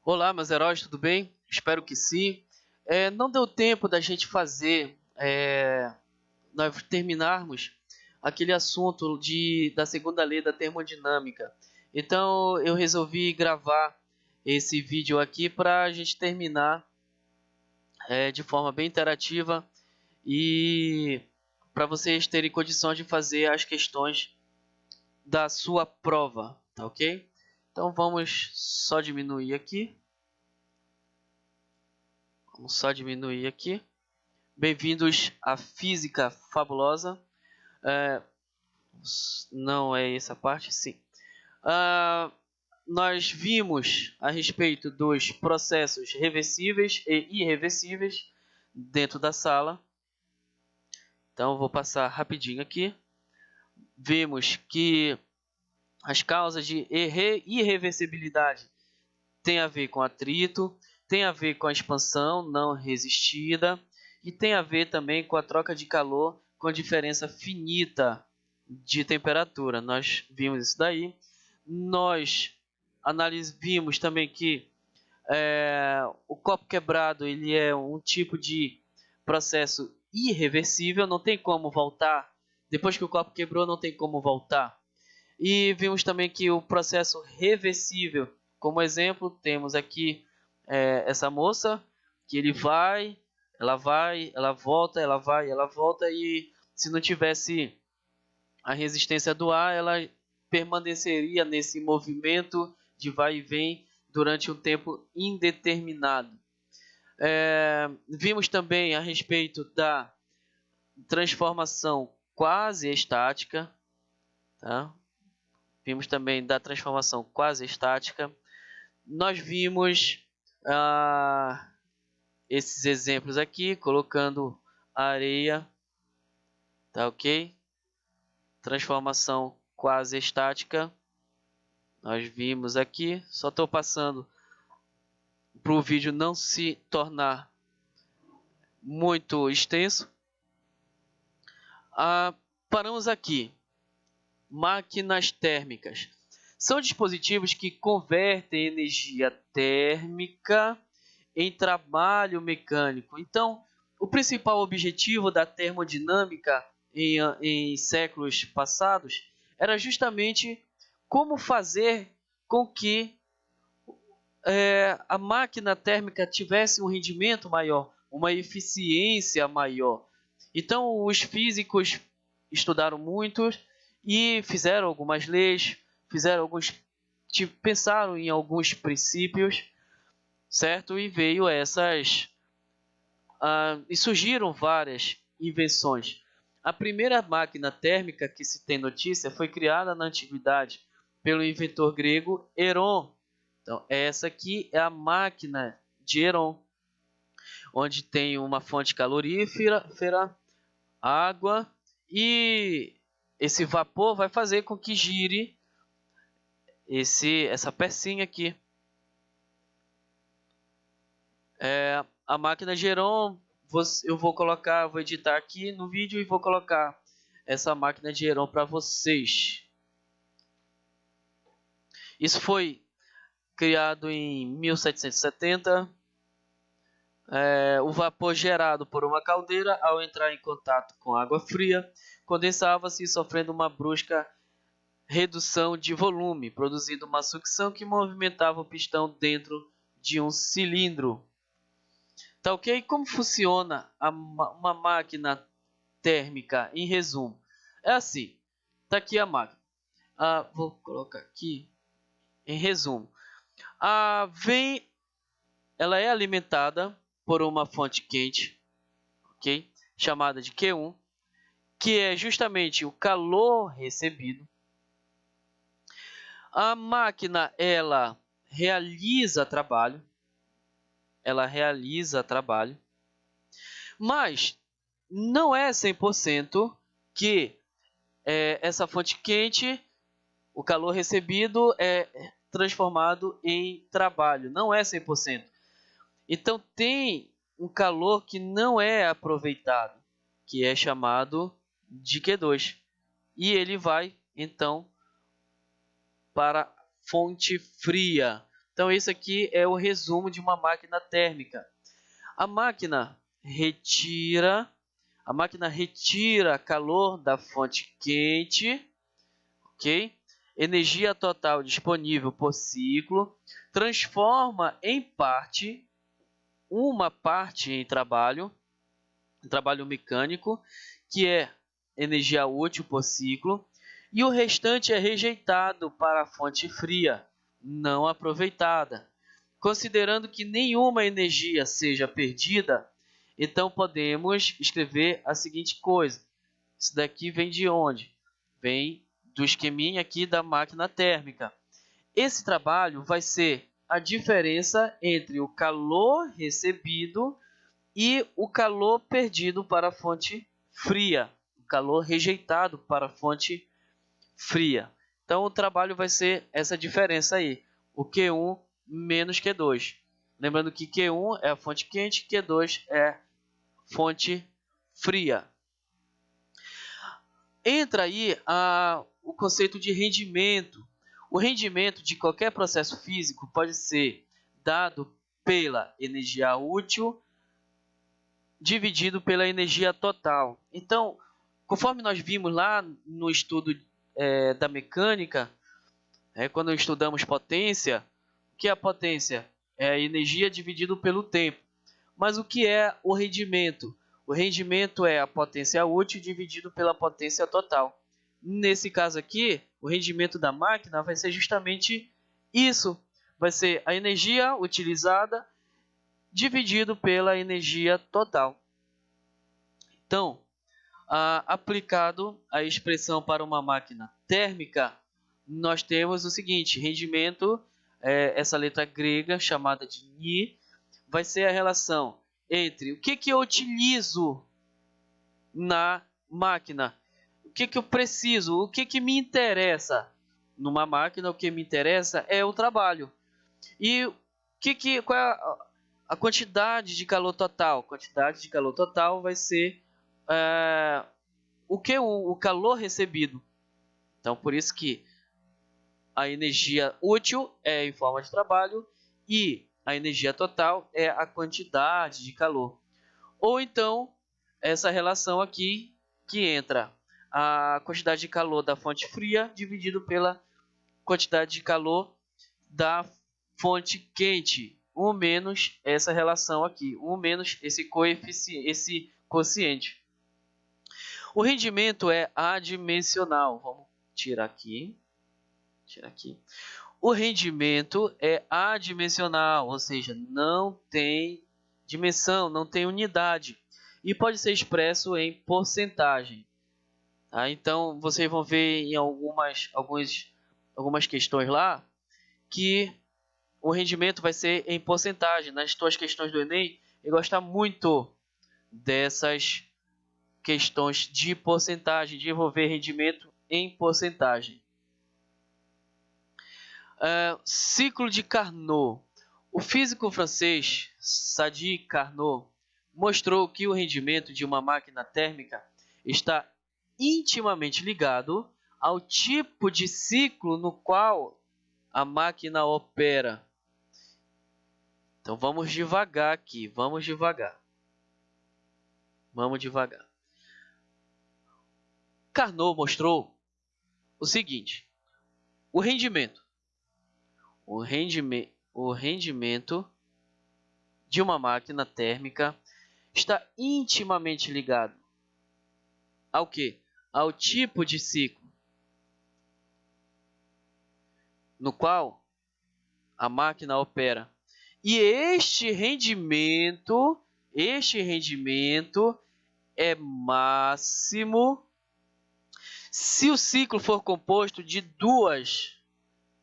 Olá, meus heróis, tudo bem? Espero que sim. Não deu tempo da gente nós terminarmos aquele assunto da segunda lei da termodinâmica. Então, eu resolvi gravar esse vídeo aqui para a gente terminar de forma bem interativa e para vocês terem condições de fazer as questões da sua prova, tá ok? Então, vamos só diminuir aqui. Vamos só diminuir aqui. Bem-vindos à Física Fabulosa. Não é essa parte? Sim. Nós vimos a respeito dos processos reversíveis e irreversíveis dentro da sala. Então, vou passar rapidinho aqui. Vimos que as causas de irreversibilidade têm a ver com atrito, tem a ver com a expansão não resistida e tem a ver também com a troca de calor com diferença finita de temperatura. Nós vimos isso daí. Nós vimos também que o copo quebrado ele é um tipo de processo irreversível, não tem como voltar. Depois que o copo quebrou, não tem como voltar. E vimos também que o processo reversível, como exemplo, temos aqui essa moça, que ela vai, ela volta, ela vai, ela volta, e se não tivesse a resistência do ar, ela permaneceria nesse movimento de vai e vem durante um tempo indeterminado. Vimos também a respeito da transformação quase estática, tá? Vimos também da transformação quase estática. Nós vimos esses exemplos aqui, colocando areia, tá ok? Transformação quase estática. Nós vimos aqui, só estou passando para o vídeo não se tornar muito extenso. Paramos aqui. Máquinas térmicas. São dispositivos que convertem energia térmica em trabalho mecânico. Então, o principal objetivo da termodinâmica em séculos passados era justamente como fazer com que a máquina térmica tivesse um rendimento maior, uma eficiência maior. Então, os físicos estudaram muito e fizeram algumas leis, pensaram em alguns princípios, certo? E veio e surgiram várias invenções. A primeira máquina térmica que se tem notícia foi criada na antiguidade pelo inventor grego Heron. Então, essa aqui é a máquina de Heron, onde tem uma fonte calorífera, água, e esse vapor vai fazer com que gire essa pecinha aqui. A máquina de Heron, eu vou editar aqui no vídeo e vou colocar essa máquina de Heron para vocês. Isso foi criado em 1770. O vapor gerado por uma caldeira, ao entrar em contato com água fria, condensava-se, sofrendo uma brusca redução de volume, produzindo uma sucção que movimentava o pistão dentro de um cilindro. Tá ok? Como funciona uma máquina térmica, em resumo? É assim, tá aqui a máquina. Vou colocar aqui, em resumo. Ela é alimentada por uma fonte quente, ok? Chamada de Q1, que é justamente o calor recebido. A máquina, ela realiza trabalho, mas não é 100% que essa fonte quente, o calor recebido é transformado em trabalho, não é 100%. Então tem um calor que não é aproveitado, que é chamado de Q2, e ele vai então para fonte fria. Então, esse aqui é o resumo de uma máquina térmica. A máquina retira calor da fonte quente, ok? Energia total disponível por ciclo, transforma em uma parte em trabalho mecânico, que é energia útil por ciclo, e o restante é rejeitado para a fonte fria, não aproveitada. Considerando que nenhuma energia seja perdida, então podemos escrever a seguinte coisa. Isso daqui vem de onde? Vem do esqueminha aqui da máquina térmica. Esse trabalho vai ser a diferença entre o calor recebido e o calor perdido para a fonte fria, o calor rejeitado para a fonte fria. Então, o trabalho vai ser essa diferença aí, o Q1 menos Q2. Lembrando que Q1 é a fonte quente, Q2 é fonte fria. Entra aí o conceito de rendimento. O rendimento de qualquer processo físico pode ser dado pela energia útil dividido pela energia total. Então, conforme nós vimos lá no estudo da mecânica, quando estudamos potência, o que é a potência? É a energia dividido pelo tempo. Mas o que é o rendimento? O rendimento é a potência útil dividido pela potência total. Nesse caso aqui, o rendimento da máquina vai ser justamente isso. Vai ser a energia utilizada dividido pela energia total. Então, aplicado a expressão para uma máquina térmica, nós temos o seguinte: rendimento, essa letra grega chamada de Ni, vai ser a relação entre o que eu utilizo na máquina, o que eu preciso, o que me interessa numa máquina. O que me interessa é o trabalho. E qual é a quantidade de calor total? A quantidade de calor total vai ser o calor recebido. Então, por isso que a energia útil é em forma de trabalho e a energia total é a quantidade de calor. Ou então, essa relação aqui que entra a quantidade de calor da fonte fria dividido pela quantidade de calor da fonte quente. 1 menos essa relação aqui. 1 menos esse quociente. O rendimento é adimensional. Vamos tirar aqui. O rendimento é adimensional, ou seja, não tem dimensão, não tem unidade. E pode ser expresso em porcentagem. Tá? Então, vocês vão ver em algumas questões lá que o rendimento vai ser em porcentagem. Nas tuas questões do Enem, eu gosto muito dessas questões de porcentagem, de envolver rendimento em porcentagem. Ciclo de Carnot. O físico francês Sadi Carnot mostrou que o rendimento de uma máquina térmica está intimamente ligado ao tipo de ciclo no qual a máquina opera. Então vamos devagar aqui, vamos devagar. Carnot mostrou o seguinte: o rendimento de uma máquina térmica está intimamente ligado ao quê? Ao tipo de ciclo no qual a máquina opera. E este rendimento é máximo se o ciclo for composto de duas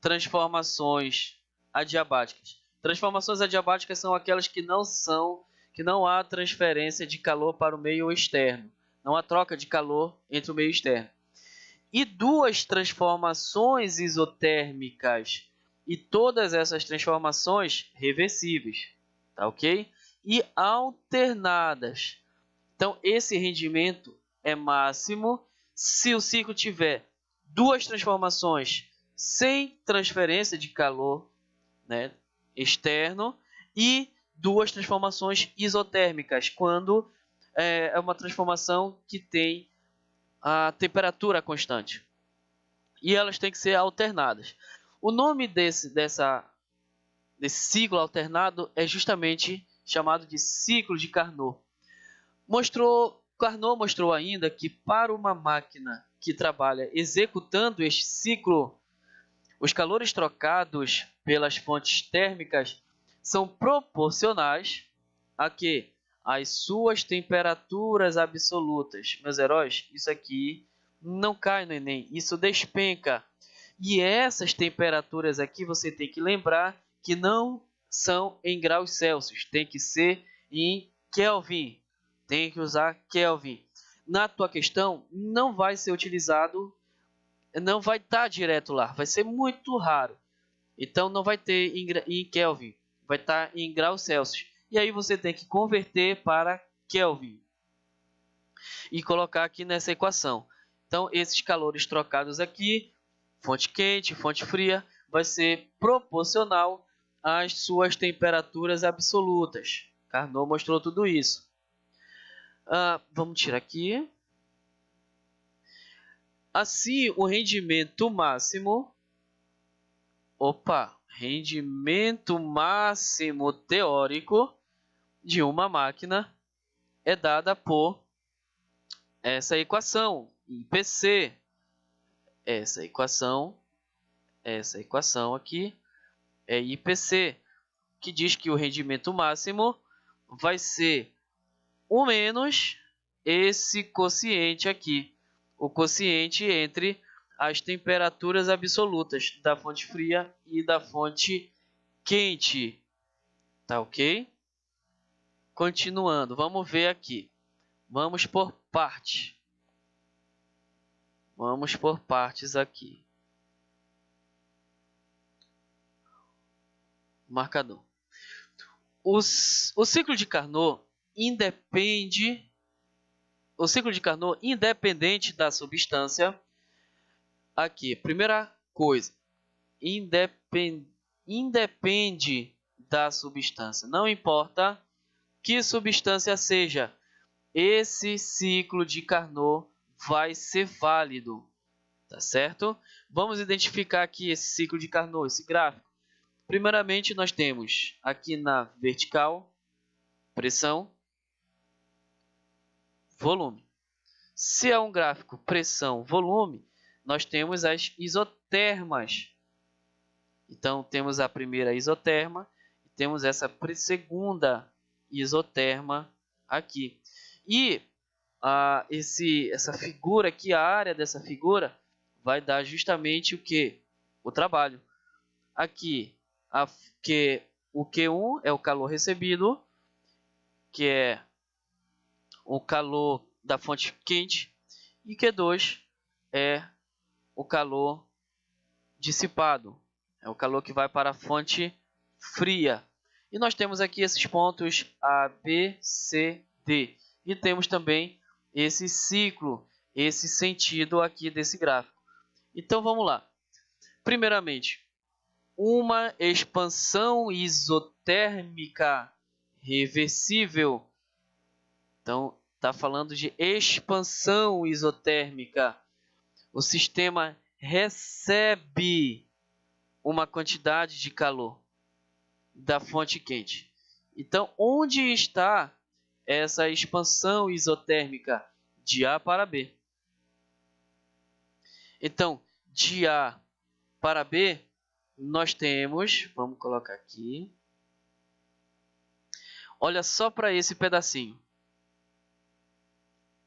transformações adiabáticas. Transformações adiabáticas são aquelas que não há transferência de calor para o meio externo. Não há troca de calor entre o meio externo. E duas transformações isotérmicas. E todas essas transformações reversíveis. Tá ok? E alternadas. Então, esse rendimento é máximo se o ciclo tiver duas transformações sem transferência de calor, né, externo, e duas transformações isotérmicas, quando é uma transformação que tem a temperatura constante. E elas têm que ser alternadas. O nome desse ciclo alternado é justamente chamado de ciclo de Carnot. Carnot mostrou ainda que para uma máquina que trabalha executando este ciclo, os calores trocados pelas fontes térmicas são proporcionais a quê? As suas temperaturas absolutas. Meus heróis, isso aqui não cai no Enem, isso despenca. E essas temperaturas aqui você tem que lembrar que não são em graus Celsius, tem que ser em Kelvin. Tem que usar Kelvin. Na tua questão, não vai ser utilizado, não vai estar direto lá, vai ser muito raro. Então, não vai ter em Kelvin, vai estar em graus Celsius. E aí você tem que converter para Kelvin e colocar aqui nessa equação. Então, esses calores trocados aqui, fonte quente, fonte fria, vai ser proporcional às suas temperaturas absolutas. Carnot mostrou tudo isso. Vamos tirar aqui. Assim, o rendimento máximo... rendimento máximo teórico de uma máquina é dada por essa equação, IPC. Essa equação aqui é IPC, que diz que o rendimento máximo vai ser o menos esse quociente aqui, o quociente entre as temperaturas absolutas da fonte fria e da fonte quente. Tá ok? Continuando, vamos ver aqui. Vamos por parte. Vamos por partes aqui. Marcador. O ciclo de Carnot independe. O ciclo de Carnot, independente da substância. Aqui, primeira coisa, independe da substância. Não importa que substância seja, esse ciclo de Carnot vai ser válido, tá certo? Vamos identificar aqui esse ciclo de Carnot, esse gráfico. Primeiramente, nós temos aqui na vertical, pressão, volume. Se é um gráfico pressão, volume, nós temos as isotermas. Então, temos a primeira isoterma e temos essa segunda isoterma aqui. E essa figura aqui, a área dessa figura, vai dar justamente o que? O trabalho. Aqui, o Q1 é o calor recebido, que é o calor da fonte quente, e Q2 é o calor dissipado, é o calor que vai para a fonte fria. E nós temos aqui esses pontos A, B, C, D. E temos também esse ciclo, esse sentido aqui desse gráfico. Então vamos lá. Primeiramente, uma expansão isotérmica reversível. Então, está falando de expansão isotérmica. O sistema recebe uma quantidade de calor da fonte quente. Então, onde está essa expansão isotérmica? De A para B. Então, de A para B, nós temos, vamos colocar aqui, olha só para esse pedacinho.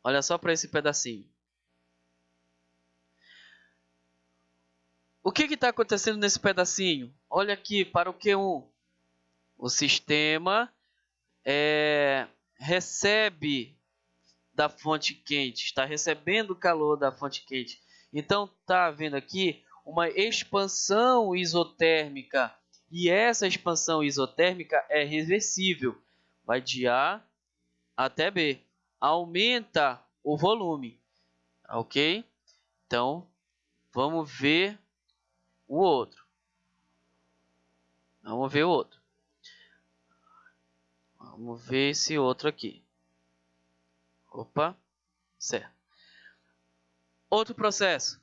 Olha só para esse pedacinho. O que está acontecendo nesse pedacinho? Olha aqui para o Q1. O sistema recebe da fonte quente, está recebendo o calor da fonte quente. Então, está havendo aqui uma expansão isotérmica. E essa expansão isotérmica é reversível. Vai de A até B. Aumenta o volume. Ok? Então, vamos ver o outro. Vamos ver o outro. Vamos ver esse outro aqui. Opa, certo. Outro processo.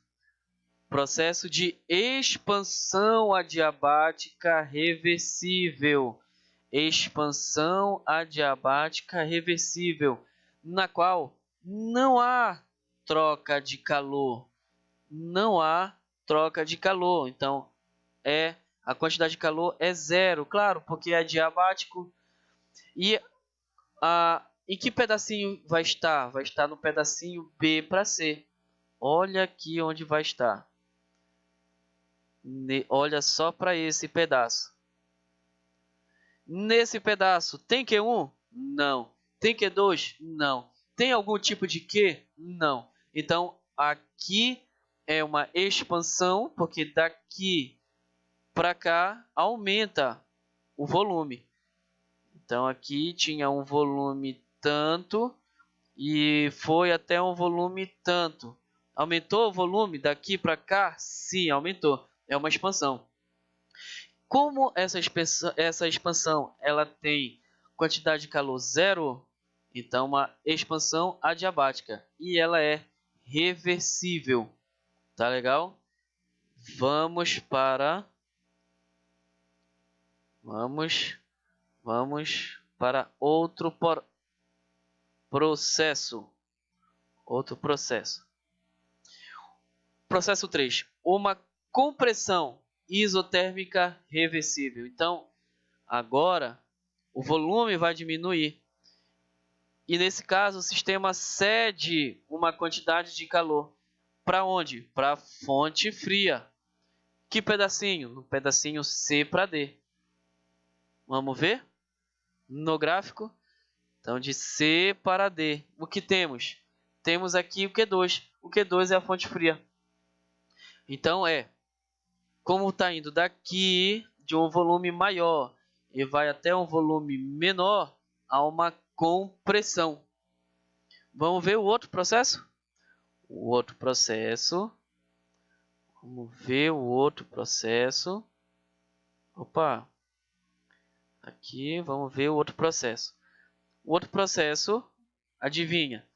Processo de expansão adiabática reversível. Expansão adiabática reversível, na qual não há troca de calor. Não há troca de calor. Então, a quantidade de calor é zero, claro, porque é adiabático. E em que pedacinho vai estar? Vai estar no pedacinho B para C. Olha aqui onde vai estar. Olha só para esse pedaço. Nesse pedaço tem Q1? Não. Tem Q2? Não. Tem algum tipo de Q? Não. Então, aqui é uma expansão, porque daqui para cá aumenta o volume. Então, aqui tinha um volume tanto e foi até um volume tanto. Aumentou o volume daqui para cá? Sim, aumentou. É uma expansão. Como essa expansão ela tem quantidade de calor zero, então uma expansão adiabática e ela é reversível. Tá legal? Vamos para outro processo. Outro processo. Processo 3. Uma compressão isotérmica reversível. Então, agora o volume vai diminuir. E nesse caso, o sistema cede uma quantidade de calor. Para onde? Para a fonte fria. Que pedacinho? No pedacinho C para D. Vamos ver? No gráfico. Então, de C para D. O que temos? Temos aqui o Q2. O Q2 é a fonte fria. Então, como está indo daqui de um volume maior e vai até um volume menor, há uma compressão. Vamos ver o outro processo? Vamos ver o outro processo. Opa! Aqui, vamos ver o outro processo. O outro processo, adivinha?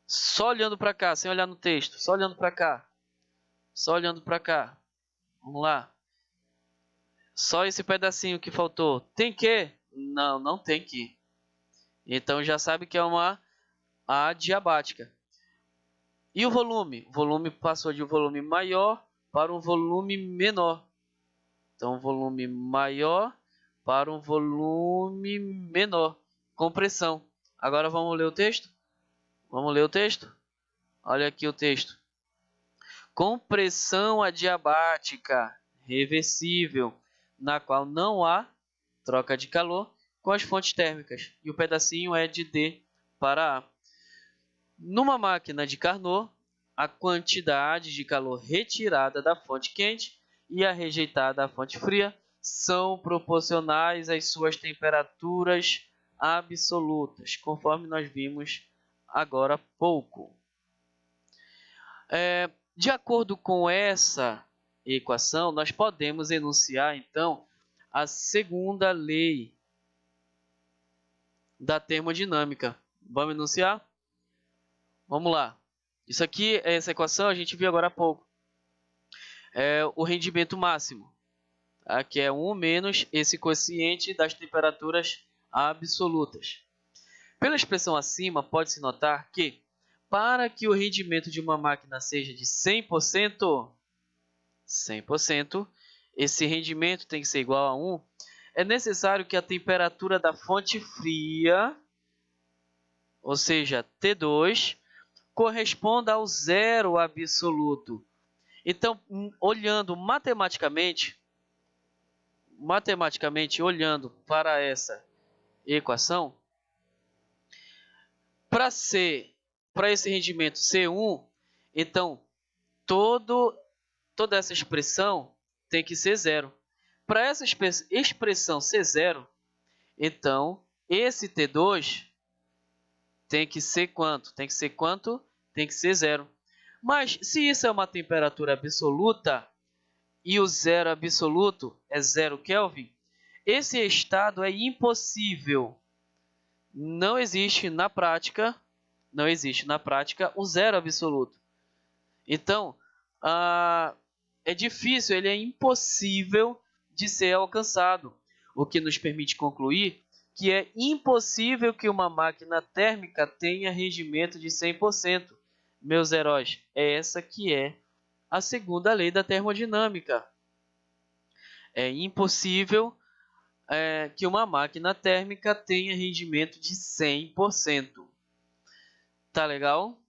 Só olhando para cá, sem olhar no texto. Só olhando para cá. Só olhando para cá. Vamos lá. Só esse pedacinho que faltou. Tem que? Não, não tem que. Então já sabe que é uma adiabática. E o volume? O volume passou de um volume maior para um volume menor. Então, volume maior para um volume menor. Compressão. Agora vamos ler o texto? Vamos ler o texto? Olha aqui o texto. Compressão adiabática reversível, na qual não há troca de calor com as fontes térmicas. E o pedacinho é de D para A. Numa máquina de Carnot, a quantidade de calor retirada da fonte quente e a rejeitada da fonte fria são proporcionais às suas temperaturas absolutas, conforme nós vimos agora há pouco. De acordo com essa equação, nós podemos enunciar, então, a segunda lei da termodinâmica. Vamos enunciar? Vamos lá. Isso aqui, essa equação, a gente viu agora há pouco. É o rendimento máximo, tá? Que é 1 menos esse quociente das temperaturas absolutas. Pela expressão acima, pode-se notar que, para que o rendimento de uma máquina seja de 100%, esse rendimento tem que ser igual a 1, é necessário que a temperatura da fonte fria, ou seja, T2, corresponda ao zero absoluto. Então, olhando matematicamente olhando para essa equação, para esse rendimento C1, então toda essa expressão tem que ser zero. Para essa expressão ser zero, então esse T2 tem que ser quanto? Tem que ser zero. Mas se isso é uma temperatura absoluta e o zero absoluto é 0 Kelvin, Esse estado é impossível. Não existe na prática o zero absoluto. Então, é difícil, ele é impossível de ser alcançado, o que nos permite concluir que é impossível que uma máquina térmica tenha rendimento de 100%. Meus heróis, essa que é a segunda lei da termodinâmica. É impossível que uma máquina térmica tenha rendimento de 100%. Tá legal?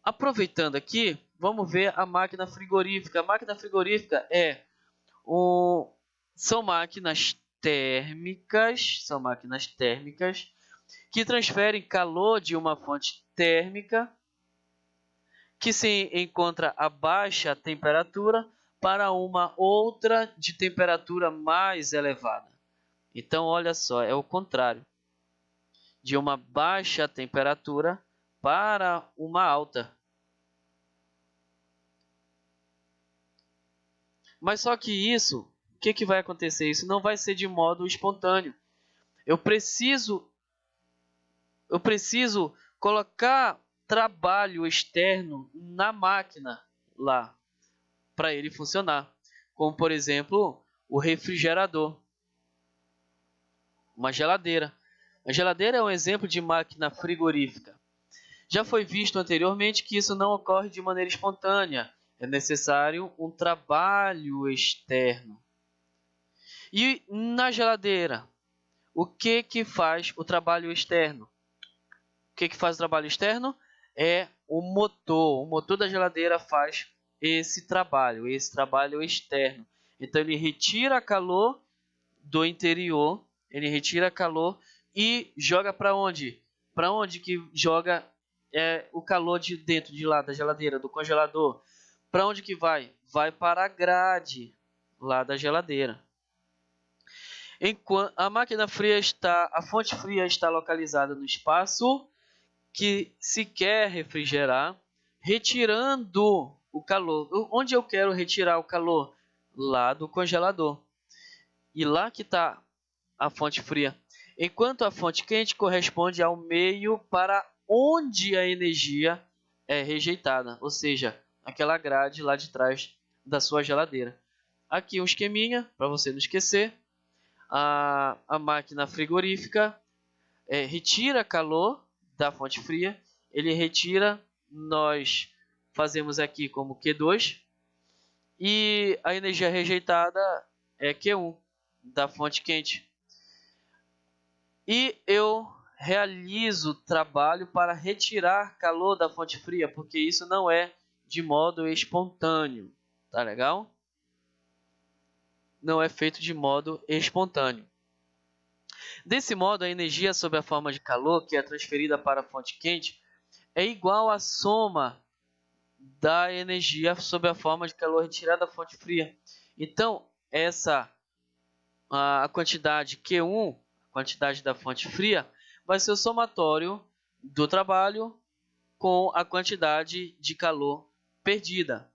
Aproveitando aqui, vamos ver a máquina frigorífica. A máquina frigorífica são máquinas térmicas que transferem calor de uma fonte térmica que se encontra a baixa temperatura para uma outra de temperatura mais elevada. Então, olha só, é o contrário. De uma baixa temperatura para uma alta. Mas só que isso, o que vai acontecer? Isso não vai ser de modo espontâneo. Eu preciso colocar trabalho externo na máquina lá para ele funcionar. Como, por exemplo, o refrigerador. Uma geladeira. A geladeira é um exemplo de máquina frigorífica. Já foi visto anteriormente que isso não ocorre de maneira espontânea. É necessário um trabalho externo. E na geladeira, o que faz o trabalho externo? O que faz o trabalho externo? É o motor. O motor da geladeira faz esse trabalho externo. Então ele retira calor do interior, ele retira calor e joga para onde? Para onde que joga o calor de dentro de lá da geladeira, do congelador? Para onde que vai? Vai para a grade lá da geladeira. Enquanto a máquina fria a fonte fria está localizada no espaço que se quer refrigerar, retirando o calor. Onde eu quero retirar o calor? Lá do congelador. E lá que está a fonte fria. Enquanto a fonte quente corresponde ao meio para onde a energia é rejeitada, ou seja, aquela grade lá de trás da sua geladeira. Aqui um esqueminha, para você não esquecer. A máquina frigorífica retira calor da fonte fria. Ele retira, nós fazemos aqui como Q2. E a energia rejeitada é Q1 da fonte quente. E eu realizo trabalho para retirar calor da fonte fria, porque isso não é de modo espontâneo. Tá legal? Não é feito de modo espontâneo. Desse modo, a energia sob a forma de calor que é transferida para a fonte quente é igual à soma da energia sob a forma de calor retirada da fonte fria. Então, a quantidade Q1, quantidade da fonte fria, vai ser o somatório do trabalho com a quantidade de calor perdida.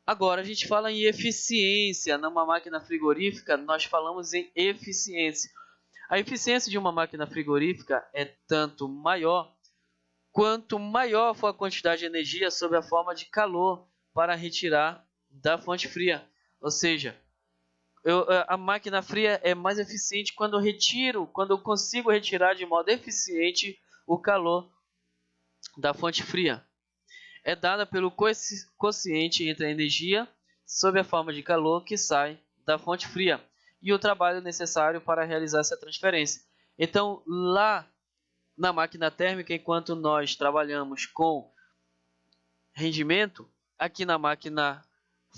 Agora, a gente fala em eficiência. Numa máquina frigorífica, nós falamos em eficiência. A eficiência de uma máquina frigorífica é tanto maior quanto maior for a quantidade de energia sob a forma de calor para retirar da fonte fria. Ou seja, a máquina fria é mais eficiente quando eu consigo retirar de modo eficiente o calor da fonte fria. É dada pelo quociente entre a energia sob a forma de calor que sai da fonte fria e o trabalho necessário para realizar essa transferência. Então, lá na máquina térmica, enquanto nós trabalhamos com rendimento, aqui na máquina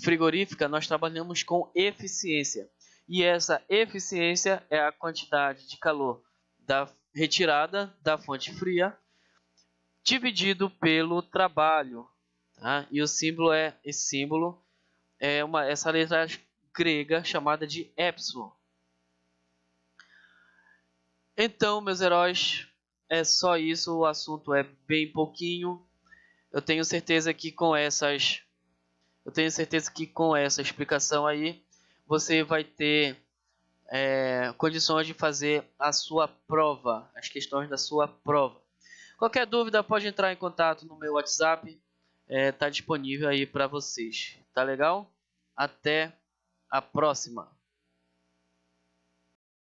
frigorífica nós trabalhamos com eficiência. E essa eficiência é a quantidade de calor retirada da fonte fria dividido pelo trabalho. Tá? E esse símbolo é essa letra grega chamada de epsilon. Então, meus heróis, é só isso. O assunto é bem pouquinho. Eu tenho certeza que com essa explicação aí, você vai ter condições de fazer a sua prova, as questões da sua prova. Qualquer dúvida pode entrar em contato no meu WhatsApp, tá disponível aí para vocês. Tá legal? Até a próxima!